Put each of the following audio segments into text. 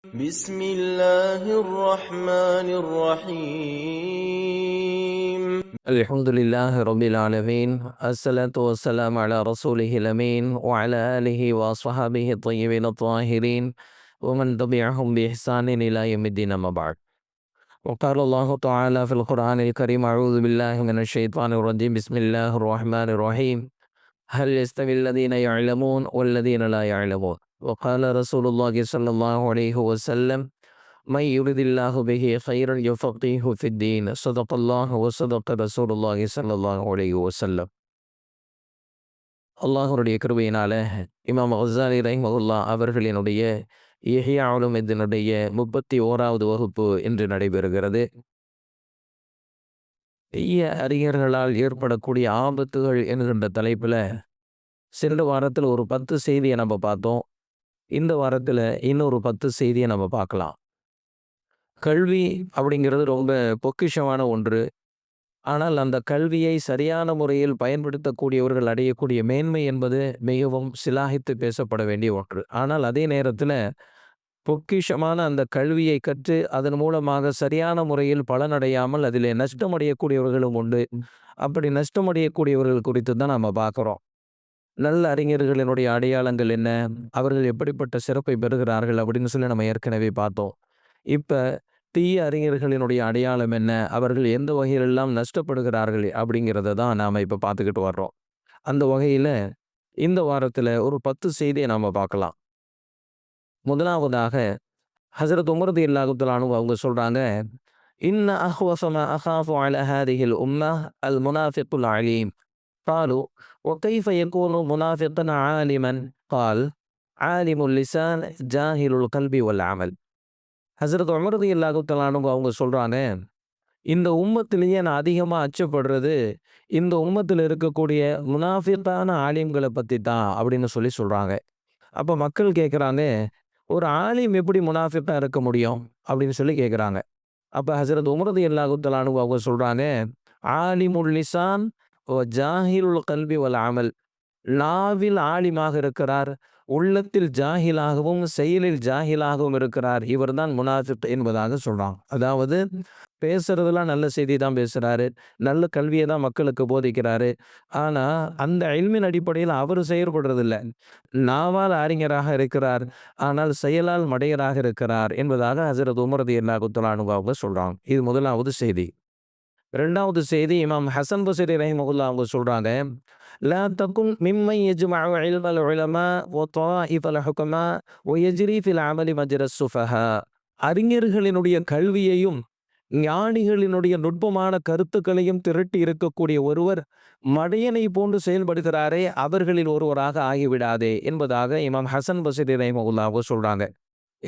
بسم الله الرحمن الرحيم الحمد لله رب العالمين. الصلاة والسلام على رسوله الأمين وعلى آله وصحبه الطيبين الطاهرين ومن تبعهم بإحسان إلى يوم الدين أما بعد. وقال الله تعالى في القرآن الكريم: أعوذ بالله من الشيطان الرجيم. بسم الله الرحمن الرحيم. هل يستوي الذين يعلمون والذين لا يعلمون؟ وقال رسول الله صلى الله عليه وسلم: من يرد الله به خيرا يفقهه في الدين. صدق الله وصدق رسول الله صلى الله عليه وسلم. அல்லாஹ்வுடைய கிருபையினால இமாம் கஸ்ஸாலி ரஹிமஹுல்லாஹ் அவர்களினுடைய இஹ்யா உலூமுத்தீனுடைய 31வது வகுப்பு இன்று நடைபெறுகிறது. தீய அறிஞர்களால் ஏற்படக்கூடிய ஆபத்துகள் என்கின்ற தலைப்பில் சென்ற வாரத்தில் ஒரு 10 செய்தியை நம்ம பார்த்தோம். இந்த வாரத்தில் இன்னொரு 10 செய்தியை நம்ம பார்க்கலாம். கல்வி அப்படிங்கிறது ரொம்ப பொக்கிஷமான ஒன்று. ஆனால் அந்த கல்வியை சரியான முறையில் பயன்படுத்தக்கூடியவர்கள் அடையக்கூடிய மேன்மை என்பது மிகவும் சிலாகித்து பேசப்பட வேண்டிய ஒன்று. ஆனால் அதே நேரத்தில் பொக்கிஷமான அந்த கல்வியை கற்று அதன் மூலமாக சரியான முறையில் பலனடையாமல் அதில் நஷ்டமடையக்கூடியவர்களும் உண்டு. அப்படி நஷ்டமடையக்கூடியவர்கள் குறித்து தான் நம்ம பார்க்குறோம். நல்ல அறிஞர்களினுடைய அடையாளங்கள் என்ன, அவர்கள் எப்படிப்பட்ட சிறப்பை பெறுகிறார்கள் அப்படின்னு சொல்லி நம்ம ஏற்கனவே பார்த்தோம். இப்போ தீய அறிஞர்களினுடைய அடையாளம் என்ன, அவர்கள் எந்த வகையிலெல்லாம் நஷ்டப்படுகிறார்கள் அப்படிங்கிறத தான் நாம் இப்போ பார்த்துக்கிட்டு வர்றோம். அந்த வகையில் இந்த வாரத்தில் ஒரு 10 செய்தியை நாம் பார்க்கலாம். முதலாவதாக ஹஸரத் உமர் ரலியல்லாஹு தஆலா அன்ஹு அவங்க சொல்கிறாங்க: இன்ன அஹ்வஸ மா அகாஃபு அலா ஹாதிஹில் உம்மஹ் அல் முனாஃபிக்குல் அலீம். قالوا وكيف يكون منافقا عالما؟ قال عالم اللسان جاهل القلب والعمل. ஹஸரத் உமர் ரலியல்லாஹு தஆலா அன்ஹு அவங்க சொல்கிறாங்க, இந்த உம்மத்திலேயே நான் அதிகமாக அச்சப்படுறது இந்த உம்மத்தில் இருக்கக்கூடிய முனாஃபிக்கான ஆலிம்களை பற்றி தான் அப்படின்னு சொல்கிறாங்க. அப்போ மக்கள் கேட்குறாங்க, ஒரு ஆலிம் எப்படி முனாஃபிக்காக இருக்க முடியும் அப்படின்னு சொல்லி கேட்குறாங்க. அப்போ ஹஸரத் உமர் ரலியல்லாஹு தஆலா அன்ஹு அவங்க சொல்கிறாங்க, ஆலிமுல் லிசான் ஓ ஜாஹிலுல் கல்பி வல் அமல். நாவில் ஆலிமாக இருக்கிறார், உள்ளத்தில் ஜாஹிலாகவும் செயலில் ஜாஹிலாகவும் இருக்கிறார், இவர் தான் முனாஃபிக் என்பதாக சொல்கிறாங்க. அதாவது பேசுறதெல்லாம் நல்ல செய்தி தான் பேசுகிறாரு, நல்ல கல்வியை தான் மக்களுக்கு போதிக்கிறாரு. ஆனால் அந்த இல்மின் அடிப்படையில் அவர் செயல்படுறதில்லை. நாவால் அறிஞராக இருக்கிறார், ஆனால் செயலால் மடையராக இருக்கிறார் என்பதாக ஹஸரத் உமர் ரலியல்லாஹு தஆலா அன்ஹு அவங்க சொல்கிறாங்க. இது முதலாவது செய்தி. ரெண்டாவது செய்தி, இமாம் ஹசன் பஸ்ரி ரஹிமஹுல்லாஹ் அவங்க சொல்கிறாங்க: லா தகுன் மிம்மன் யஜ்மஉ இல்மல் உலமா வ தவாயிஃபல் ஹுகமா வ யஜ்ரி ஃபில் அமலி மஜ்ரஸ் சுஃபஹா. அறிஞர்களினுடைய கல்வியையும் ஞானிகளினுடைய நுட்பமான கருத்துக்களையும் திரட்டி இருக்கக்கூடிய ஒருவர் மடையனை போன்று செயல்படுகிறாரே, அவர்களில் ஒருவராக ஆகிவிடாதே என்பதாக இமாம் ஹசன் பஸ்ரி ரஹிமஹுல்லாஹ் அவங்க சொல்கிறாங்க.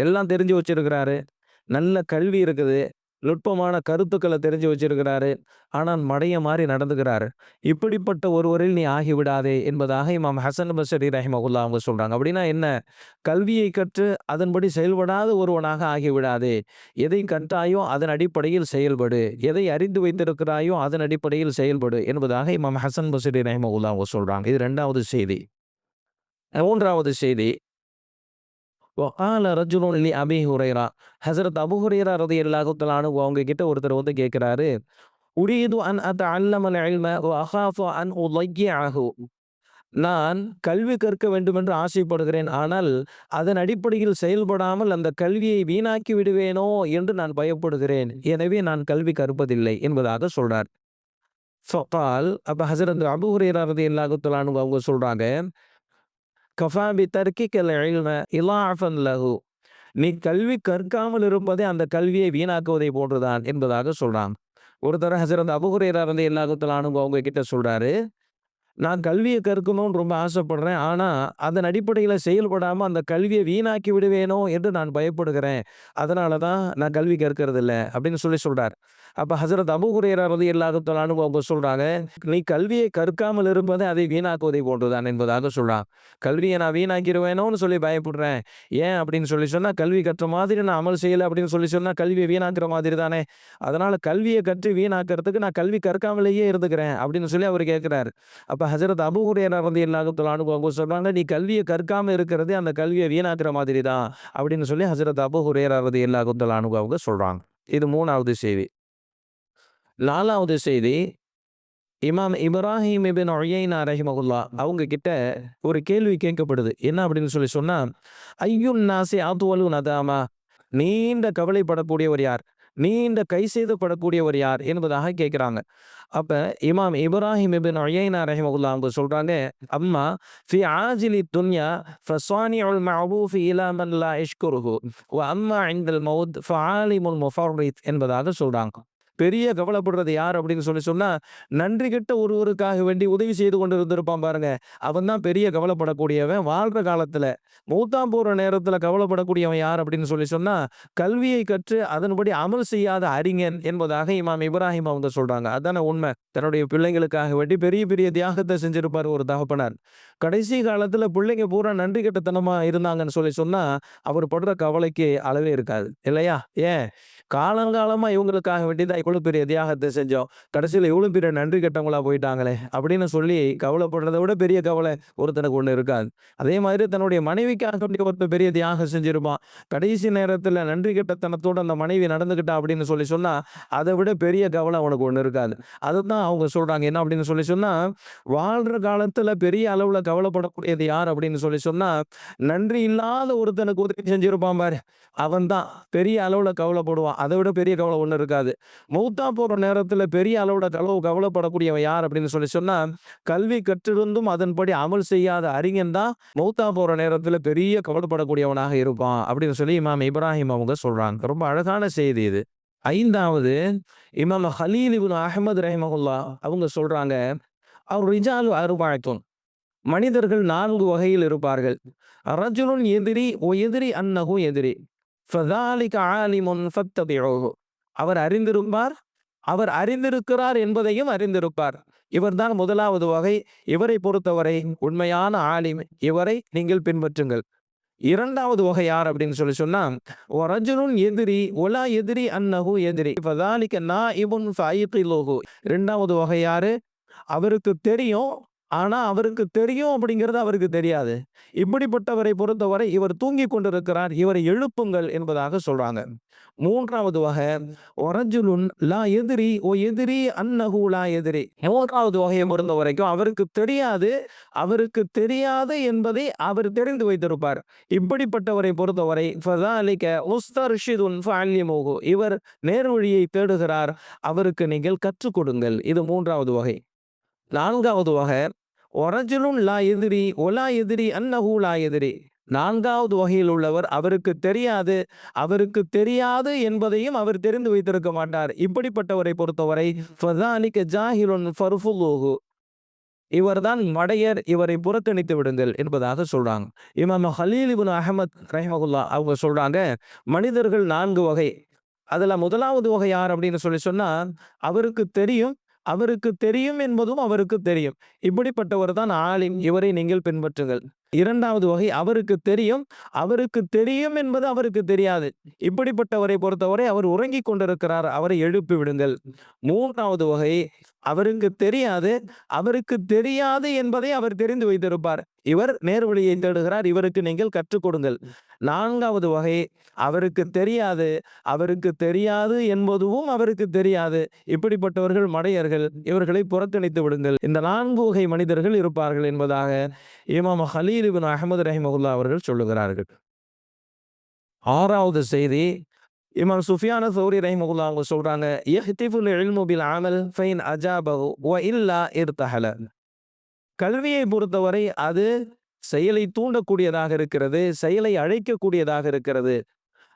எல்லாம் தெரிஞ்சு வச்சிருக்கிறாரு, நல்ல கல்வி இருக்குது, நுட்பமான கருத்துக்களை தெரிஞ்சு வச்சிருக்கிறாரு, ஆனால் மடைய மாதிரி நடந்துக்கிறாரு, இப்படிப்பட்ட ஒருவரில் நீ ஆகிவிடாதே என்பதாக இமாம் ஹசன் பஸ்ரி ரஹிமஹுல்லாஹ் அவங்க சொல்கிறாங்க. அப்படின்னா என்ன? கல்வியை கற்று அதன்படி செயல்படாத ஒருவனாக ஆகிவிடாதே. எதை கற்றாயோ அதன் அடிப்படையில் செயல்படு, எதை அறிந்து வைத்திருக்கிறாயோ அதன் அடிப்படையில் செயல்படு என்பதாக இமாம் ஹசன் பஸ்ரி ரஹிமஹுல்லாஹ் அவங்க சொல்கிறாங்க. இது ரெண்டாவது செய்தி. மூன்றாவது செய்தி, வகால ரஜுலுன் லி அபி ஹுரைரா. ஹஸரத் அபூ ஹுரைரா ரலியல்லாஹு தஆலா அன்ஹு அவங்க கிட்ட ஒருத்தர் வந்து கேட்குறாரு: உரீது அன் அத்தஅல்லமல் இல்ம வ அகாஃபு அன் உضய்யிஅஹு. நான் கல்வி கற்க வேண்டும் என்று ஆசைப்படுகிறேன், ஆனால் அதன் அடிப்படையில் செயல்படாமல் அந்த கல்வியை வீணாக்கி விடுவேனோ என்று நான் பயப்படுகிறேன், எனவே நான் கல்வி கற்பதில்லை என்பதாக சொல்றார். ஃபகால், அப்போ ஹஸரத் அபூ ஹுரைரா ரலியல்லாஹு தஆலா அன்ஹு அவங்க சொல்றாங்க: கஃபா பி தர்கிக்கல் இல்ம இலாஃபன் லஹு. நீ கல்வி கற்காமல் இருப்பதே அந்த கல்வியை வீணாக்குவதை போன்றுதான் என்பதாக சொல்றாங்க. ஒருத்தர் ஹஸரத் அபூ ஹுரைரா ரலியல்லாஹு தஆலா அன்ஹு அவங்க கிட்ட சொல்றாரு: நான் கல்வியை கற்கணும்னு ரொம்ப ஆசைப்படுறேன், ஆனால் அதன் அடிப்படையில் செயல்படாமல் அந்த கல்வியை வீணாக்கி விடுவேனோ என்று நான் பயப்படுகிறேன், அதனால தான் நான் கல்வி கற்கிறது இல்லை அப்படின்னு சொல்கிறார். அப்போ ஹஸரத் அபூ ஹுரைரா ரலியல்லாஹு தஆலா அன்ஹு அவங்க சொல்கிறாங்க, நீ கல்வியை கற்காமல் இருப்பதை அதை வீணாக்குவதை போன்றுதான் என்பதாக சொல்கிறான். கல்வியை நான் வீணாக்கிடுவேனோன்னு சொல்லி பயப்படுறேன், ஏன் அப்படின்னு சொன்னால் கல்வி கற்ற மாதிரி நான் அமல் செய்யலை அப்படின்னு சொன்னால் கல்வியை வீணாக்குற மாதிரி தானே, அதனால் கல்வியை கற்று வீணாக்கிறதுக்கு நான் கல்வி கற்காமலேயே இருந்துக்கிறேன் அப்படின்னு சொல்லி அவர் கேட்குறாரு. அப்போ அப்போ ஹஜரத் அபூ ஹுரைரா ரலியல்லாஹு தஆலா அன்ஹு அவங்க சொல்றாங்க, நீ கல்வியை கற்காம இருக்கிறது அந்த கல்வியை வீணாக்குற மாதிரி தான் அப்படின்னு சொல்லி ஹஜரத் அபூ ஹுரைரா ரலியல்லாஹு தஆலா அன்ஹு அவங்க சொல்றாங்க. இது 3வது செய்தி. 4வது செய்தி, இமாம் இப்ராஹிம் இப்னு உயைனா ரஹிமஹுல்லாஹ் அவங்க கிட்ட ஒரு கேள்வி கேட்கப்படுது. என்ன அப்படின்னு சொல்லி சொன்னா, ஐயுன் நாஸி அத்வலு நதாமா, நீண்ட கவலைப்படக்கூடியவர் யார், நீண்ட கை செய்தப்படக்கூடியவர் யார் என்பதாக கேட்குறாங்க. அப்ப இமாம் இப்ராஹிம் இப்னு உயைனா ரஹிமஹுல்லாஹ் அவங்க சொல்றாங்க, அம்மா ஃபி ஆஜிலி துன்யா ஃபஸானிஉல் மஅபூஃப் இலா மன் லா யஷ்குருஹு வ அம்மா இன்தல் மௌத் ஃபஆலிமுல் முஃபர்ரித் என்பதாக சொல்றாங்க. பெரிய கவலைப்படுறது யார் அப்படின்னு சொல்லி சொன்னா, நன்றி கெட்ட ஒருவருக்காக வேண்டி உதவி செய்து கொண்டு இருந்திருப்பான் பாருங்க, அவன் தான் பெரிய கவலைப்படக்கூடியவன். வாழ்ற காலத்துல மௌத்தா போற நேரத்துல கவலைப்படக்கூடியவன் யார் அப்படின்னு சொல்லி சொன்னா, கல்வியை கற்று அதன்படி அமல் செய்யாத அறிஞன் என்பதாக இமாம் இப்ராஹிம் அவங்க சொல்றாங்க. அதான உண்மை. தன்னுடைய பிள்ளைங்களுக்காக வேண்டி பெரிய பெரிய தியாகத்தை செஞ்சிருப்பார் ஒரு தகப்பனார். கடைசி காலத்துல பிள்ளைங்க பூரா நன்றி கெட்டத்தனமா இருந்தாங்கன்னு சொல்லி சொன்னா, அவர் படுற கவலைக்கு அளவே இருக்காது இல்லையா? ஏன், காலங்காலமா இவங்களுக்காக வேண்டிதான் இவ்வளவு பெரிய தியாகத்தை செஞ்சோம், கடைசியில் இவ்வளவு பெரிய நன்றி கெட்டவங்களா போயிட்டாங்களே அப்படின்னு சொல்லி கவலைப்படுறதை விட பெரிய கவலை ஒருத்தனுக்கு ஒண்ணு இருக்காது. அதே மாதிரி தன்னுடைய மனைவிக்காக வேண்டி ஒருத்தர் பெரிய தியாகம் செஞ்சிருப்பான், கடைசி நேரத்துல நன்றி கெட்டத்தனத்தோட அந்த மனைவி நடந்துகிட்டா அப்படின்னு சொல்லி சொன்னா, அதை விட பெரிய கவலை அவனுக்கு ஒண்ணு இருக்காது. அதுதான் அவங்க சொல்றாங்க. என்ன அப்படின்னு சொல்லி சொன்னா, வாழ்ற காலத்துல பெரிய அளவுல கவலைப்படக்கூடியது யார் அப்படின்னு சொல்லி சொன்னா, நன்றி இல்லாத ஒருத்தனுக்கு உதவி செஞ்சிருப்பான் பாரு, அவன் தான் பெரிய அளவுல கவலைப்படுவான். அதை விட பெரிய கவலை ஒண்ணு இருக்காது. மௌத்தா போற நேரத்துல பெரிய அளவுல கவலைப்படக்கூடியவன் யார் அப்படின்னு சொல்லி சொன்னா, கல்வி கற்றிருந்தும் அதன்படி அமல் செய்யாத அறிஞன் தான் மௌத்தா போற நேரத்துல பெரிய கவலைப்படக்கூடியவனாக இருப்பான் அப்படின்னு சொல்லி இமாம் இப்ராஹிம் அவங்க சொல்றாங்க. ரொம்ப அழகான செய்தி இது. 5வது, இமாம் ஹலீல் இப்னு அஹ்மத் ரஹிமஹுல்லாஹ் அவங்க சொல்றாங்க, அவர் ரிஜாலு அர்பஅத்துன், மனிதர்கள் 4 வகையில் இருப்பார்கள். ரஜுலுன் எதிரி ஒ எதிரி அன்னஹு எதிரி ஃபதாலிக ஆலிமுன் ஃபத்தபிஉஹு, அவர் அறிந்திருப்பார், அவர் அறிந்திருக்கிறார் என்பதையும் அறிந்திருப்பார். இவர்தான் 1வது வகை. இவரை பொறுத்தவரை உண்மையான ஆலிம், இவரை நீங்கள் பின்பற்றுங்கள். 2வது வகை யார் அப்படின்னு சொல்லி சொன்னா, ரஜுலுன் எதிரி ஒலா எதிரி அன்னஹு எதிரி ஃபதாலிக நாஇபுன் ஃபஐகிலுஹு, 2வது வகை யாரு, அவருக்கு தெரியும், ஆனா அவருக்கு தெரியும் அப்படிங்கிறது அவருக்கு தெரியாது. இப்படிப்பட்டவரை பொறுத்தவரை இவர் தூங்கி கொண்டிருக்கிறார், இவரை எழுப்புங்கள் என்பதாக சொல்றாங்க. 3வது வகை, ஒரஜுலுன் லா எதிரி ஓ எதிரி அன்னஹு லா எதிரி, 3வது வகையை பொறுத்த வரைக்கும் அவருக்கு தெரியாது, அவருக்கு தெரியாது என்பதை அவர் தெரிந்து வைத்திருப்பார். இப்படிப்பட்டவரை பொறுத்தவரை ஃபதாலிக முஸ்தர்ஷிதுன் ஃபஅல்லிமுஹு, இவர் நேர்வழியை தேடுகிறார், அவருக்கு நீங்கள் கற்றுக் கொடுங்கள். இது 3வது வகை. 4வது வகை, ஒரஜுலுன் லா எதிரி ஒலா எதிரி அன்னஹு லா எதிரி, 4வது வகையில் உள்ளவர் அவருக்கு தெரியாது, அவருக்கு தெரியாது என்பதையும் அவர் தெரிந்து வைத்திருக்க மாட்டார். இப்படிப்பட்டவரை பொறுத்தவரை ஃபதாலிக ஜாஹிலுன் ஃபர்ஃபுலுஹு, இவர்தான் மடையர், இவரை புறக்கணித்து விடுங்கள் என்பதாக சொல்றாங்க. இமாம் ஹலீல் இப்னு அஹ்மத் ரஹிமஹுல்லாஹ் அவங்க சொல்றாங்க, மனிதர்கள் 4 வகை. அதுல 1வது வகை யார் அப்படின்னு சொல்லி சொன்னா, அவருக்கு தெரியும், அவருக்கு தெரியும் என்பதும் அவருக்கு தெரியும், இப்படிப்பட்டவர் தான் ஆலிம், இவரை நீங்கள் பின்பற்றுங்கள். 2வது வகை, அவருக்கு தெரியும், அவருக்கு தெரியும் என்பது அவருக்கு தெரியாது, இப்படிப்பட்டவரை பொறுத்தவரை அவர் உறங்கிக் கொண்டிருக்கிறார், அவரை எழுப்பி விடுங்கள். 3வது வகை, அவருக்கு தெரியாது, அவருக்கு தெரியாது என்பதை அவர் தெரிந்து வைத்திருப்பார், இவர் நேர்வழியை தேடுகிறார், இவருக்கு நீங்கள் கற்றுக் கொடுங்கள். 4வது வகை, அவருக்கு தெரியாது, அவருக்கு தெரியாது என்பதுவும் அவருக்கு தெரியாது, இப்படிப்பட்டவர்கள் மடையர்கள், இவர்களை புறக்கணித்து விடுங்கள். இந்த 4 வகை மனிதர்கள் இருப்பார்கள் என்பதாக இமாம் ஹலீல் இப்னு அஹ்மத் ரஹிமஹுல்லாஹ் அவர்கள் சொல்லுகிறார்கள். 6வது செய்தி, இமாம் சுஃபியான் ஸௌரி ரஹிமஹுல்லாஹ் அவங்க சொல்றாங்க, யஹ்திஃபுல் இல்மு பில் அமல் ஃபைன் அஜாபஹு வ இல்லா இர்தஹல, கல்வியை பொறுத்தவரை அது செயலை தூண்டக்கூடியதாக இருக்கிறது, செயலை அழைக்கக்கூடியதாக இருக்கிறது.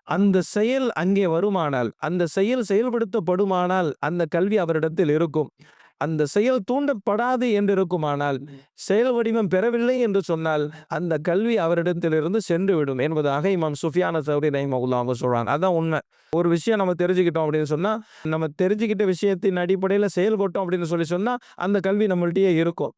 அந்த செயல் அங்கே வருமானால், அந்த செயல் செயல்படுத்தப்படுமானால் அந்த கல்வி அவரிடத்தில் இருக்கும். அந்த செயல் தூண்டப்படாது என்று இருக்குமானால், செயல் வடிவம் பெறவில்லை என்று சொன்னால் அந்த கல்வி அவரிடத்திலிருந்து சென்று விடும் என்பதாக இமாம் சுஃபியான் ஸௌரி ரஹிமஹுல்லாஹ் அவங்க சொல்றாங்க. அதான் உண்மை. ஒரு விஷயம் நம்ம தெரிஞ்சுக்கிட்டோம் அப்படின்னு சொன்னா, நம்ம தெரிஞ்சுக்கிட்ட விஷயத்தின் அடிப்படையில செயல்பட்டோம் அப்படின்னு சொல்லி சொன்னா அந்த கல்வி நம்மள்ட்டயே இருக்கும்.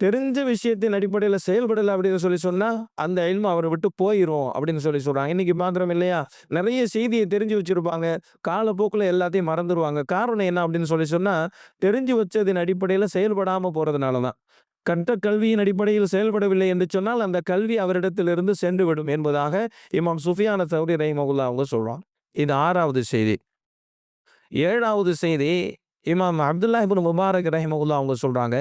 தெரிஞ்ச விஷயத்தின் அடிப்படையில செயல்படல அப்படின்னு சொல்லி சொன்னா அந்த இல்மு அவரை விட்டு போயிரும் அப்படின்னு சொல்லி சொல்றாங்க. இன்னைக்கு மாத்திரம் இல்லையா, நிறைய செய்தியை தெரிஞ்சு வச்சிருப்பாங்க, காலப்போக்குல எல்லாத்தையும் மறந்துடுவாங்க. காரணம் என்ன அப்படின்னு சொல்லி சொன்னா, தெரிஞ்சு வச்சதின் அடிப்படையில செயல்படாம போறதுனாலதான். கற்ற கல்வியின் அடிப்படையில் செயல்படவில்லை என்று சொன்னால் அந்த கல்வி அவரிடத்திலிருந்து சென்று விடும் என்பதாக இமாம் சுஃபியான தௌரி ரஹிமஹுல்லாஹ் அவங்க சொல்றாங்க. இது 6வது செய்தி. 7வது செய்தி இமாம் அப்துல்லாஹ் இப்னு முபாரக் ரஹிமஹுல்லாஹ் அவங்க சொல்றாங்க,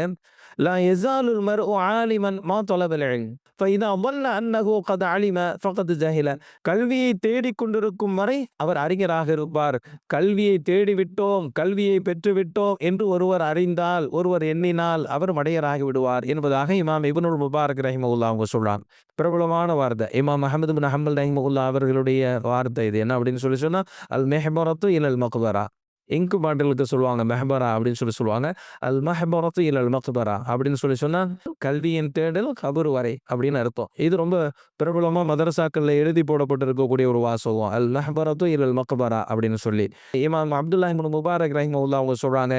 லா யஸாலுல் மர்உ ஆலிமன் மா தலபல் இல்ம் ஃபஇதா ظن அன்னஹு கத் அலிம ஃபகத் ஜஹில. கல்வியை தேடிக்கொண்டிருக்கும் வரை அவர் அறிஞராக இருப்பார். கல்வியை தேடிவிட்டோம், கல்வியை பெற்றுவிட்டோம் என்று ஒருவர் அறிந்தால், ஒருவர் எண்ணினால் அவர் மடையராகி விடுவார் என்பதாக இமாம் இப்னுல் முபாரக் ரஹிமஹுல்லாஹ் அவங்க சொல்றாங்க. பிரபலமான வார்த்தை இமாம் அஹமது பின் ஹம்பல் ரஹிமஹுல்லாஹ் அவர்களுடைய வார்த்தை. இது என்ன அப்படின்னு சொன்னா, அல் மெஹபரத்து இலல் மக்பரா, இங்கு பாட்டிலுக்கு சொல்லுவாங்க மெஹபரா அப்படின்னு சொல்லுவாங்க. அல் மஹபரத்து இலல் மக்பரா அப்படின்னு சொன்னா கல்வியின் தேடல் கபர் வரை அப்படின்னு அர்த்தம். இது ரொம்ப பிரபலமா மதரசாக்கள்ல எழுதி போடப்பட்டிருக்கக்கூடிய ஒரு வாசகம், அல் மஹபரத்து இலல் மக்பரா அப்படின்னு சொல்லி. இமாம் அப்துல்லாஹ் இப்னு முபாரக் ரஹிமஹுல்லாஹ் அவங்க சொல்றாங்க,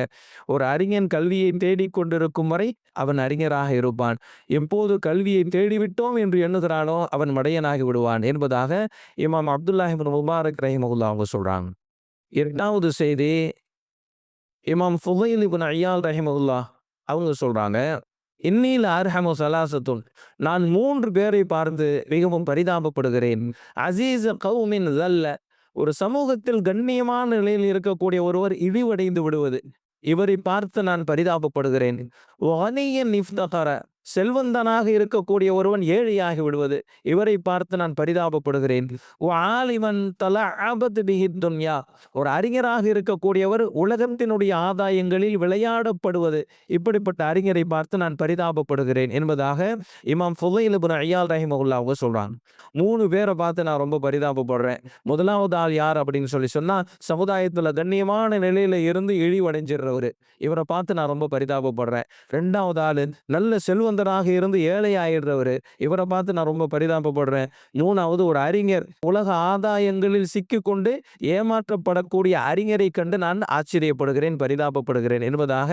ஒரு அறிஞன் கல்வியை தேடிக்கொண்டிருக்கும் வரை அவன் அறிஞராக இருப்பான். எப்போது கல்வியை தேடிவிட்டோம் என்று எண்ணுகிறானோ அவன் மடையனாகி விடுவான் என்பதாக இமாம் அப்துல்லாஹ் இப்னு முபாரக் ரஹிமஹுல்லாஹ் அவங்க சொல்றாங்க. 8வது செய்தி இமாம் ஃபுதைல் இப்னு ஐயால் ரஹிமஹுல்லாஹ் அவங்க சொல்றாங்க, இன்னில அர்ஹமு சலாசத்துன், நான் 3 பேரை பார்த்து மிகவும் பரிதாபப்படுகிறேன். அசீஸ் கௌமின் ஸல்ல, ஒரு சமூகத்தில் கண்ணியமான நிலையில் இருக்கக்கூடிய ஒருவர் இழிவடைந்து விடுவது, இவரை பார்த்து நான் பரிதாபப்படுகிறேன். வனியன் இஃப்தகர, செல்வந்தனாக இருக்கக்கூடிய ஒருவன் ஏழையாகி விடுவது, இவரை பார்த்து நான் பரிதாபப்படுகிறேன். ஆலிமன் தலஅபத் பிஹி துன்யா, ஒரு அறிஞராக இருக்கக்கூடியவர் உலகத்தினுடைய ஆதாயங்களில் விளையாடப்படுவது, இப்படிப்பட்ட அறிஞரை பார்த்து நான் பரிதாபப்படுகிறேன் என்பதாக இமாம் ஃபுதைல் இப்னு ஐயால் ரஹிமஹுல்லாஹ் அவங்க சொல்றாங்க. 3 பேரை பார்த்து நான் ரொம்ப பரிதாபப்படுறேன். முதலாவது ஆள் யார் அப்படின்னு சொன்னா, சமுதாயத்துல கண்ணியமான நிலையில இருந்து இழிவடைஞ்சிடுறவரு, இவரை பார்த்து நான் ரொம்ப பரிதாபப்படுறேன். 2வது ஆளு நல்ல செல்வந்தராக இருந்து ஏழை ஆயிடுறவரு, இவரை பார்த்து நான் ரொம்ப பரிதாபப்படுறேன். 3வது ஒரு அறிஞர், உலக ஆதாயங்களில் சிக்கிக்கொண்டு ஏமாற்றப்படக்கூடிய அறிஞரை கண்டு நான் ஆச்சரியப்படுகிறேன், பரிதாபப்படுகிறேன் என்பதாக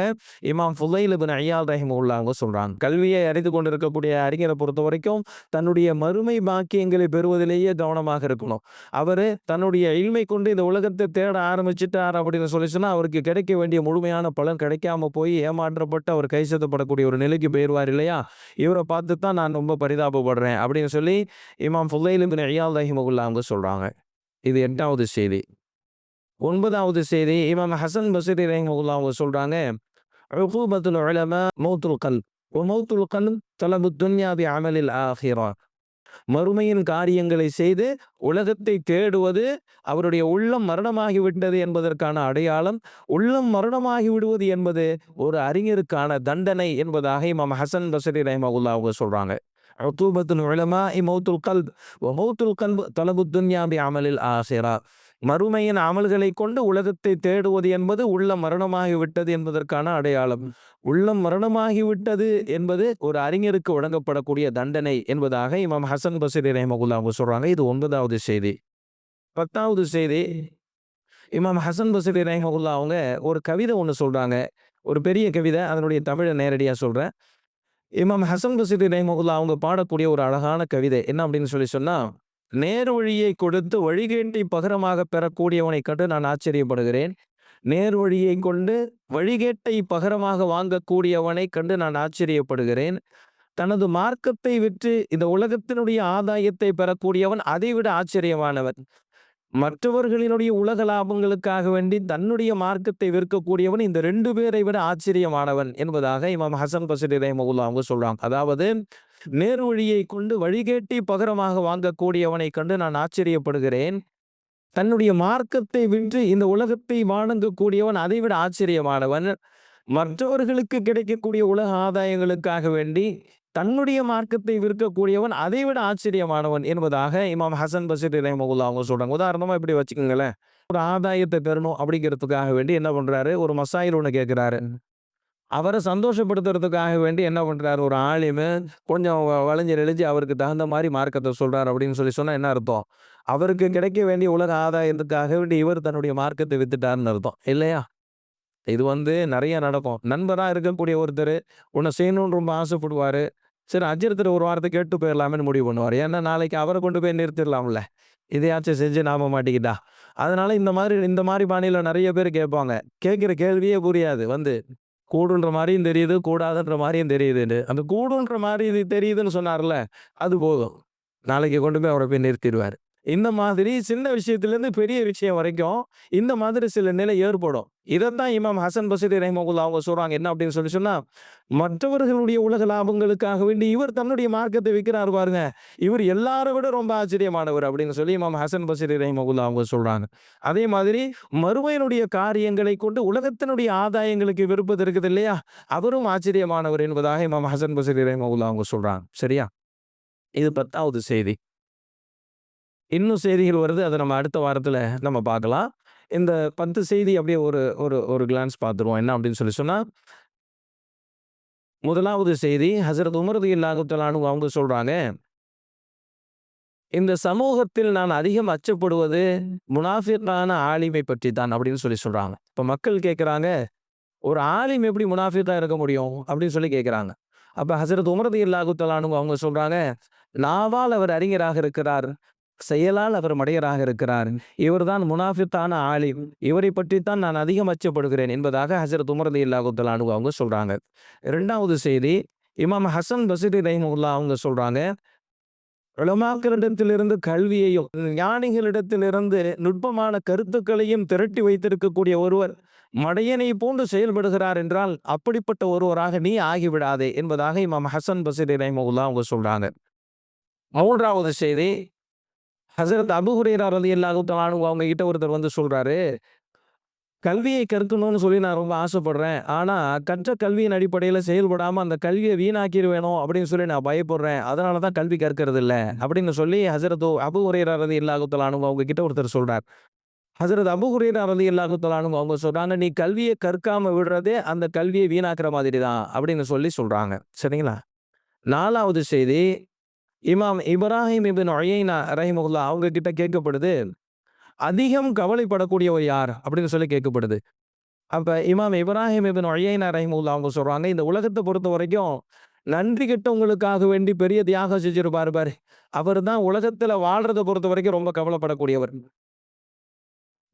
இமாம் ஃபுதைல் இப்னு ஐயால் ரஹிமஹுல்லாஹ் அவங்க சொல்றாங்க. கல்வியை அறிந்து கொண்டிருக்கக்கூடிய அறிஞரை பொறுத்த வரைக்கும் தன்னுடைய மறுமை பாக்கியங்களை பெறுவதிலேயே கவனமாக இருக்கணும். அவரு தன்னுடைய இல்மை கொண்டு இந்த உலகத்தை தேட ஆரம்பிச்சுட்டார் அப்படின்னு சொன்னா அவருக்கு கிடைக்க வேண்டிய முழுமையான பலன் கிடைக்காம போய் ஏமாற்றப்பட்டு அவர் கைசத்தப்படக்கூடிய ஒரு நிலைக்கு போயிடுவார் இல்லையா. இவரை பார்த்து தான் நான் ரொம்ப பரிதாபப்படுறேன் அப்படின்னு சொல்லி இமாம் ஃபுதைல் இப்னு ஐயால் ரஹிமஹுல்லாஹ் அவங்க சொல்றாங்க. இது 8வது செய்தி. 9வது செய்தி இமாம் ஹசன் பஸ்ரி ரஹிமஹுல்லாஹ் அவங்க சொல்றாங்க, உகூபத்துல் உலமா மௌத்துல் கல்ப் வ மௌத்துல் கல்ப் தலபுத் துன்யா பி அமலில் ஆஹிரா. மறுமையின் காரியங்களை செய்து உலகத்தை தேடுவது அவருடைய உள்ளம் மரணமாகி விட்டது என்பதற்கான அடையாளம். உள்ளம் மரணமாகி விடுவது என்பது ஒரு அறிஞருக்கான தண்டனை என்பதாக இமாம் ஹசன் பஸ்ரி ரஹிமஹுல்லாஹ் அவங்க சொல்றாங்க. உகூபத்துல் உலமா மௌத்துல் கல்ப் வ மௌத்துல் கல்ப் தலபுத் துன்யா பி அமலில் ஆஹிரா. மறுமையின் அமல்களை கொண்டு உலகத்தை தேடுவது என்பது உள்ளம் மரணமாகி விட்டது என்பதற்கான அடையாளம். உள்ளம் மரணமாகி விட்டது என்பது ஒரு அறிஞருக்கு வழங்கப்படக்கூடிய தண்டனை என்பதாக இமாம் ஹசன் பஸ்ரி ரஹிமஹுல்லாஹ் அவங்க சொல்றாங்க. இது 9வது செய்தி. 10வது செய்தி இமாம் ஹசன் பஸ்ரி ரஹிமஹுல்லாஹ் அவங்க ஒரு கவிதை ஒன்று சொல்றாங்க, ஒரு பெரிய கவிதை, அதனுடைய தமிழை நேரடியா சொல்றேன். இமாம் ஹசன் பஸ்ரி ரஹிமஹுல்லாஹ் அவங்க பாடக்கூடிய ஒரு அழகான கவிதை என்ன அப்படின்னு சொன்னா, நேர் வழியை கொடுத்து வழிகேட்டை பகரமாக பெறக்கூடியவனை கண்டு நான் ஆச்சரியப்படுகிறேன். நேர் வழியை கொண்டு வழிகேட்டை பகரமாக வாங்கக்கூடியவனை கண்டு நான் ஆச்சரியப்படுகிறேன். தனது மார்க்கத்தை விற்று இந்த உலகத்தினுடைய ஆதாயத்தை பெறக்கூடியவன் அதைவிட ஆச்சரியமானவன். மற்றவர்களினுடைய உலக லாபங்களுக்காக வேண்டி தன்னுடைய மார்க்கத்தை விற்கக்கூடியவன் இந்த 2 பேரை விட ஆச்சரியமானவன் என்பதாக இமாம் ஹசன் பஸ்ரி ரஹிமஹுல்லாஹ் அவங்க சொல்றாங்க. அதாவது நேர் வழியை கொண்டு வழிகேட்டை பகரமாக வாங்கக்கூடியவனை கண்டு நான் ஆச்சரியப்படுகிறேன். தன்னுடைய மார்க்கத்தை விற்று இந்த உலகத்தை வணங்கக்கூடியவன் அதைவிட ஆச்சரியமானவன். மற்றவர்களுக்கு கிடைக்கக்கூடிய உலக ஆதாயங்களுக்காக வேண்டி தன்னுடைய மார்க்கத்தை விற்கக்கூடியவன் அதைவிட ஆச்சரியமானவன் என்பதாக இமாம் ஹசன் பஸ்ரி ரஹிமஹுல்லாஹ் அவங்க சொல்றாங்க. உதாரணமா இப்படி வச்சுக்கோங்களேன், ஒரு ஆதாயத்தை பெறணும் அப்படிங்கிறதுக்காக வேண்டி என்ன பண்றாரு, ஒரு மசாயில் ஒன்று கேட்கிறாரு. அவரை சந்தோஷப்படுத்துறதுக்காக வேண்டி என்ன பண்றாரு, ஒரு ஆலிமு கொஞ்சம் வளைஞ்சு நெளிஞ்சு அவருக்கு தகுந்த மாதிரி மார்க்கத்தை சொல்றாரு அப்படின்னு சொன்னா என்ன அர்த்தம், அவருக்கு கிடைக்க வேண்டிய உலக ஆதாயத்துக்காக வேண்டி இவர் தன்னுடைய மார்க்கத்தை வித்துட்டாருன்னு அர்த்தம் இல்லையா. இது நிறைய நடக்கும். நண்பரா இருக்கக்கூடிய ஒருத்தர் உன்னை செய்யணும்னு ரொம்ப ஆசைப்படுவாரு. சரி அஜிரத்தில் ஒரு வாரத்தை கேட்டு போயிடலாமேன்னு முடிவு பண்ணுவார். ஏன்னா நாளைக்கு அவரை கொண்டு போய் நிறுத்திடலாம்ல, இதையாச்சும் செஞ்சு நாம மாட்டிக்கிட்டா. அதனால இந்த மாதிரி பாணியில் நிறைய பேர் கேட்பாங்க. கேட்குற கேள்வியே புரியாது. கூடுன்ற மாதிரியும் தெரியுது, கூடாதுன்ற மாதிரியும் தெரியுதுன்னு. அந்த கூடுன்ற மாதிரி இது தெரியுதுன்னு சொன்னார்ல, அது போதும். நாளைக்கு கொண்டு போய் அவர போய் நிறுத்திருவாரு. இந்த மாதிரி சின்ன விஷயத்திலேருந்து பெரிய விஷயம் வரைக்கும், இந்த மாதிரி சில நிலை ஏற்படும். இதத்தான் இமாம் ஹசன் பஸ்ரி ரஹிமஹுல்லாஹ் அவங்க சொல்றாங்க. என்ன அப்படின்னு சொல்லி சொன்னா, மற்றவர்களுடைய உலக லாபங்களுக்காக வேண்டி இவர் தன்னுடைய மார்க்கத்தை விக்கிறார் பாருங்க. இவர் எல்லார விட ரொம்ப ஆச்சரியமானவர் அப்படின்னு சொல்லி இமாம் ஹசன் பஸ்ரி ரஹிமஹுல்லாஹ் அவங்க சொல்றாங்க. அதே மாதிரி மறுமையினுடைய காரியங்களை கொண்டு உலகத்தினுடைய ஆதாயங்களுக்கு விருப்பது இருக்குது இல்லையா? அவரும் ஆச்சரியமானவர் என்பதாக இமாம் ஹசன் பஸ்ரி ரஹிமஹுல்லாஹ் அவங்க சொல்றாங்க. சரியா? இது 10வது செய்தி. இன்னும் செய்திகள் வருது. அத நம்ம அடுத்த வாரத்துல நம்ம பார்க்கலாம். இந்த 10 செய்தி அப்படியே ஒரு ஒரு ஒரு கிளான்ஸ் பார்த்துருவோம். என்ன அப்படின்னு சொல்லி சொன்னா, முதலாவது செய்தி ஹஜ்ரத் உமர் ரலியல்லாஹு தஆலா அன்ஹு அவங்க சொல்றாங்க, "இந்த சமூகத்தில் நான் அதிகம் அச்சப்படுவது முனாஃபிக்கான ஆலிமை பற்றி தான்" அப்படின்னு சொல்லி சொல்றாங்க. இப்ப மக்கள் கேட்கறாங்க, "ஒரு ஆலிம் எப்படி முனாஃபிக்கா இருக்க முடியும்?" அப்படின்னு சொல்லி கேட்கறாங்க. அப்ப ஹஜ்ரத் உமர் ரலியல்லாஹு தஆலா அன்ஹு அவங்க சொல்றாங்க, "நாவால் அவர் அறிஞராக இருக்கிறார். செயலால் அவர் மடையராக இருக்கிறார். இவர்தான் முனாஃபிக்கான ஆலிம். இவரை பற்றித்தான் நான் அதிகம் அச்சப்படுகிறேன்" என்பதாக ஹஜ்ரத் உமர் ரலியல்லாஹு தஆலா அன்ஹு அவங்க சொல்றாங்க. 2வது செய்தி இமாம் ஹசன் பஸ்ரி ரஹிமஹுல்லாஹ் அவங்க சொல்றாங்க, உலமாக்களிடத்திலிருந்து கல்வியையும் ஞானிகளிடத்திலிருந்து நுட்பமான கருத்துக்களையும் திரட்டி வைத்திருக்கக்கூடிய ஒருவர் மடையனை போன்று செயல்படுகிறார் என்றால் அப்படிப்பட்ட ஒருவராக நீ ஆகிவிடாதே என்பதாக இமாம் ஹசன் பஸ்ரி ரஹிமஹுல்லாஹ் அவங்க சொல்றாங்க. 3வது செய்தி ஹசரத் அபூ ஹுரைரா ரலியல்லாஹு தஆலா அன்ஹு அவங்க கிட்ட ஒருத்தர் வந்து சொல்றாரு, கல்வியை கற்கணும்னு சொல்லி நான் ரொம்ப ஆசைப்படுறேன். ஆனா கற்ற கல்வியின் அடிப்படையில செயல்படாம அந்த கல்வியை வீணாக்கிருவேனோ அப்படின்னு சொல்லி நான் பயப்படுறேன். அதனால தான் கல்வி கற்கிறது இல்ல அப்படின்னு சொல்லி ஹசரத் அபூ ஹுரைரா ரலியல்லாஹு தஆலா அன்ஹு அவங்க கிட்ட ஒருத்தர் சொல்றார். ஹசரத் அபூ ஹுரைரா ரலியல்லாஹு தஆலா அன்ஹு அவங்க சொல்றாங்க, நீ கல்வியை கற்காம விடுறதே அந்த கல்வியை வீணாக்குற மாதிரி தான் அப்படின்னு சொல்லி சொல்றாங்க. சரிங்களா? 4வது செய்தி இமாம் இப்ராஹிம் இப்னு உயைனா ரஹிமஹுல்லாஹ் அவங்க கிட்ட கேட்கப்படுது, அதிகம் கவலைப்படக்கூடியவர் யார் அப்படின்னு சொல்லி கேட்கப்படுது. அப்ப இமாம் இப்ராஹிம் இப்னு உயைனா ரஹிமஹுல்லாஹ் அவங்க சொல்றாங்க, இந்த உலகத்தை பொறுத்த வரைக்கும் நன்றி கெட்டவங்களுக்காக வேண்டி பெரிய தியாகம் செஞ்சிருப்பாரு பாரு, அவர் தான் உலகத்துல வாழ்றதை பொறுத்த வரைக்கும் ரொம்ப கவலைப்படக்கூடியவர்.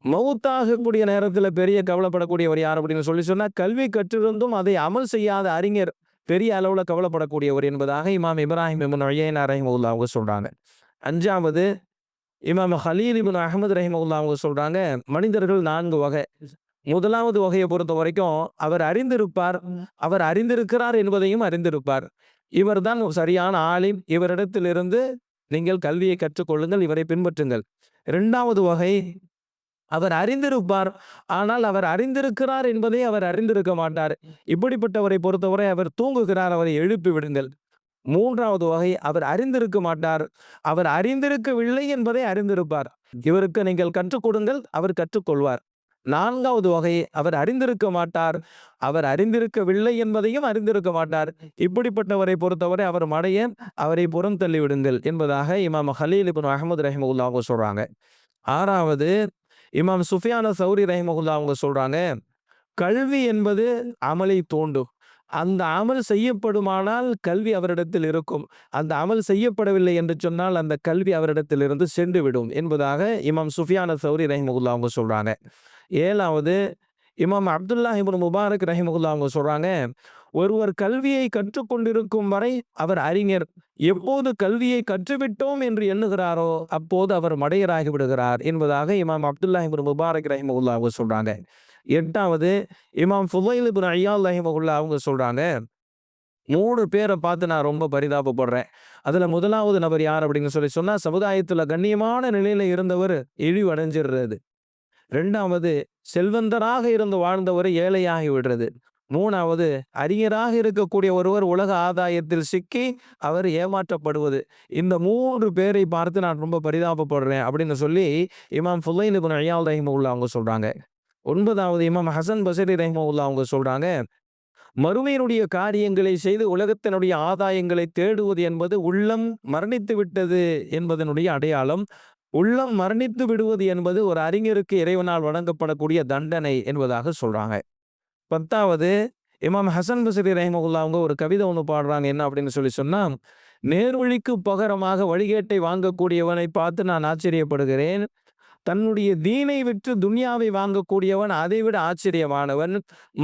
மௌத்தாகக்கூடிய நேரத்துல பெரிய கவலைப்படக்கூடியவர் யார் அப்படின்னு சொல்லி சொன்னா, கல்வி கற்றிருந்தும் அதை அமல் செய்யாத அறிஞர் பெரிய அளவுல கவலைப்படக்கூடியவர் என்பதாக இமாம் இப்ராஹிம் இப்னு உயைனா ரஹிமஹுல்லாஹ் அவங்க சொல்றாங்க. 5வது இமாம் ஹலீல் இப்னு அஹ்மத் ரஹிமஹுல்லாஹ் அவங்க சொல்றாங்க, மனிதர்கள் 4 வகை. முதலாவது வகையை பொறுத்த வரைக்கும் அவர் அறிந்திருப்பார், அவர் அறிந்திருக்கிறார் என்பதையும் அறிந்திருப்பார். இவர்தான் சரியான ஆலிம், இவரிடத்திலிருந்து நீங்கள் கல்வியை கற்றுக்கொள்ளுங்கள், இவரை பின்பற்றுங்கள். 2வது வகை அவர் அறிந்திருப்பார், ஆனால் அவர் அறிந்திருக்கிறார் என்பதை அவர் அறிந்திருக்க மாட்டார். இப்படிப்பட்டவரை பொறுத்தவரை அவர் தூங்குகிறார், அவரை எழுப்பி விடுங்கள். 3வது வகை அவர் அறிந்திருக்க மாட்டார், அவர் அறிந்திருக்கவில்லை என்பதை அறிந்திருப்பார். இவருக்கு நீங்கள் கற்றுக் கொடுங்கள், அவர் கற்றுக்கொள்வார். 4வது வகை அவர் அறிந்திருக்க மாட்டார், அவர் அறிந்திருக்கவில்லை என்பதையும் அறிந்திருக்க மாட்டார். இப்படிப்பட்டவரை பொறுத்தவரை அவர் மடையன், அவரை புறம் தள்ளி விடுங்கள் என்பதாக இமாம் ஹலீல் இப்னு அஹ்மத் ரஹிமஹுல்லாஹ் அவங்க சொல்றாங்க. 6வது இமாம் சுஃபியான் சௌரி ரஹிமஹுல்லாஹ் அவங்க சொல்றாங்க, கல்வி என்பது அமலை தூண்டும். அந்த அமல் செய்யப்படுமானால் கல்வி அவரிடத்தில் இருக்கும். அந்த அமல் செய்யப்படவில்லை என்று சொன்னால் அந்த கல்வி அவரிடத்திலிருந்து சென்று விடும் என்பதாக இமாம் சுஃபியான் சௌரி ரஹிமஹுல்லாஹ் அவங்க சொல்றாங்க. 7வது இமாம் அப்துல்லாஹ் இப்னு முபாரக் ரஹிமஹுல்லாஹ் அவங்க சொல்றாங்க, ஒருவர் கல்வியை கற்றுக்கொண்டிருக்கும் வரை அவர் அறிஞர். எப்போது கல்வியை கற்றுவிட்டோம் என்று எண்ணுகிறாரோ அப்போது அவர் மடையராகி விடுகிறார் என்பதாக இமாம் அப்துல்லாஹ் இப்னு முபாரக் ரஹிமஹுல்லாஹ் அவங்க சொல்றாங்க. 8வது இமாம் ஃபுதைல் இப்னு ஐயால் ரஹிமஹுல்லாஹ் அவங்க சொல்றாங்க, 3 பேரை பார்த்து நான் ரொம்ப பரிதாபப்படுறேன். அதுல முதலாவது நபர் யார் அப்படின்னு சொல்லி சொன்னா, சமுதாயத்துல கண்ணியமான நிலையில இருந்தவர் இழிவடைஞ்சிடுறது. 2வது செல்வந்தராக இருந்து வாழ்ந்தவர் ஏழையாகி விடுறது. 3வது அறிஞராக இருக்கக்கூடிய ஒருவர் உலக ஆதாயத்தில் சிக்கி அவர் ஏமாற்றப்படுவது. இந்த 3 பேரை பார்த்து நான் ரொம்ப பரிதாபப்படுறேன் அப்படின்னு சொல்லி இமாம் ஃபுதைல் இப்னு ஐயால் ரஹிமஹுல்லாஹ் அவங்க சொல்றாங்க. 9வது இமாம் ஹசன் பஸ்ரி ரஹிமஹுல்லாஹ் அவங்க சொல்றாங்க, மறுமையினுடைய காரியங்களை செய்து உலகத்தினுடைய ஆதாயங்களை தேடுவது என்பது உள்ளம் மரணித்து விட்டது என்பதனுடைய அடையாளம். உள்ளம் மரணித்து விடுவது என்பது ஒரு அறிஞருக்கு இறைவனால் வழங்கப்படக்கூடிய தண்டனை என்பதாக சொல்றாங்க. 10வது இமாம் ஹசன் பஸ்ரி ரஹிமஹுல்லாஹ் அவங்க ஒரு கவிதை ஒன்று பாடுறாங்க. என்ன அப்படின்னு சொல்லி சொன்னா, நேர்வழிக்கு பகரமாக வழிகேட்டை வாங்கக்கூடியவனை பார்த்து நான் ஆச்சரியப்படுகிறேன். தன்னுடைய தீனை விற்று துன்யாவை வாங்கக்கூடியவன் அதைவிட ஆச்சரியமானவன்.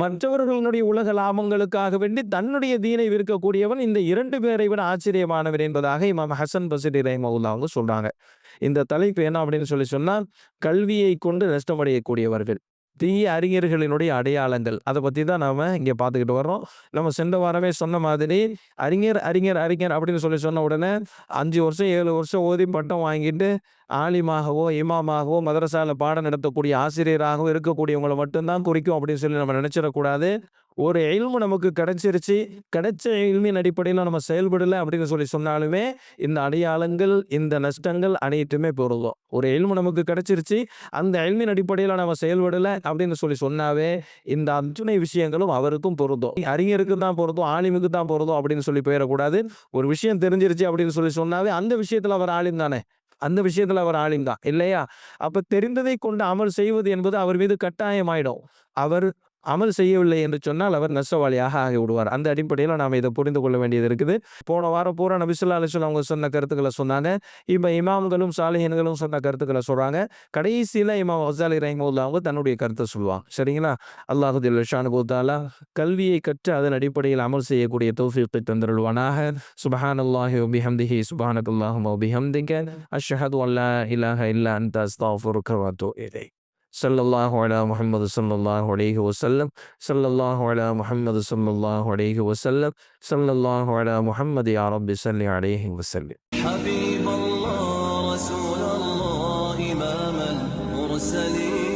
மற்றவர்களுடைய உலக லாபங்களுக்காக வேண்டி தன்னுடைய தீனை விற்கக்கூடியவன் இந்த 2 பேரை விட ஆச்சரியமானவன் என்பதாக இமாம் ஹசன் பஸ்ரி ரஹிமஹுல்லாஹ் அவங்க சொல்றாங்க. இந்த தலைப்பு என்ன அப்படின்னு சொன்னால், கல்வியை கொண்டு நஷ்டமடையக்கூடியவர்கள், தீய அறிஞர்களினுடைய அடையாளங்கள். அதை பற்றி தான் நாம் இங்கே பார்த்துக்கிட்டு வர்றோம். நம்ம சென்ற வாரமே சொன்ன மாதிரி அறிஞர் அறிஞர் அறிஞர் அப்படின்னு சொன்ன உடனே 5 வருஷம் 7 வருஷம் ஓதி பட்டம் வாங்கிட்டு ஆலிமாகவோ இமாமாகவோ மதரசாவில் பாடம் நடத்தக்கூடிய ஆசிரியராகவோ இருக்கக்கூடியவங்களை மட்டும்தான் குறிக்கும் அப்படின்னு சொல்லி நம்ம நினைச்சிடக்கூடாது. ஒரு இல்மு நமக்கு கிடைச்சிருச்சு, கிடைச்ச இல்மின் அடிப்படையில் நம்ம செயல்படலை அப்படின்னு சொன்னாலுமே இந்த அடையாளங்கள் இந்த நஷ்டங்கள் அனைத்துமே பொருந்தும். ஒரு இல்மு நமக்கு கிடைச்சிருச்சு, அந்த இல்மின் அடிப்படையில் நம்ம செயல்படலை அப்படின்னு சொன்னாவே இந்த அத்துணை விஷயங்களும் அவருக்கும் பொருந்தும். அறிஞருக்கு தான் பொருந்தும், ஆலிமுக்கு தான் பொருந்தும் அப்படின்னு போயிடக்கூடாது. ஒரு விஷயம் தெரிஞ்சிருச்சு அப்படின்னு சொன்னாவே அந்த விஷயத்துல அவர் ஆலிம் தானே, அந்த விஷயத்துல அவர் ஆலிம் தான் இல்லையா? அப்ப தெரிந்ததை கொண்டு அமல் செய்வது என்பது அவர் மீது கட்டாயமாயிடும். அவர் அமல் செய்யவில்லை என்று சொன்னால் அவர் நஷ்டவாளியாக ஆகிவிடுவார். அந்த அடிப்படையில் நாம் இதை புரிந்து கொள்ள வேண்டியது இருக்குது. போன வாரம் பூரா நபி ஸல்லல்லாஹு அலைஹி வஸல்லம் அவங்க சொன்ன கருத்துக்களை சொன்னாங்க. இப்போ இமாம்களும் சாலிஹீன்களும் சொன்ன கருத்துக்களை சொல்றாங்க. கடைசியில் இமாம் கஸாலி ரஹிமஹுல்லாஹ் அவங்க தன்னுடைய கருத்தை சொல்லுவாங்க. சரிங்களா? அல்லாஹ் ஜல்ல ஷானுஹு வ தஆலா கல்வியை கற்று அதன் அடிப்படையில் அமல் செய்யக்கூடிய தௌஃபீக்கை தந்தருள்வானாக. சுப்ஹானல்லாஹி வ பிஹம்திஹி சுப்ஹானக்கல்லாஹும்ம வ பிஹம்திக அஷ்ஹது அன் லா இலாஹ இல்லா அன்த அஸ்தக்ஃபிருக வ அத்தூபு இலைக். ஸல்லல்லாஹு அலா முஹம்மது ஸல்லல்லாஹு அலைஹி வஸல்லம். ஸல்லல்லாஹு அலா முஹம்மது ஸல்லல்லாஹு அலைஹி வஸல்லம். ஸல்லல்லாஹு அலா முஹம்மது யா ரப்பி ஸல்லி அலைஹி வஸல்லம். حبيب الله رسول الله إمام المرسلين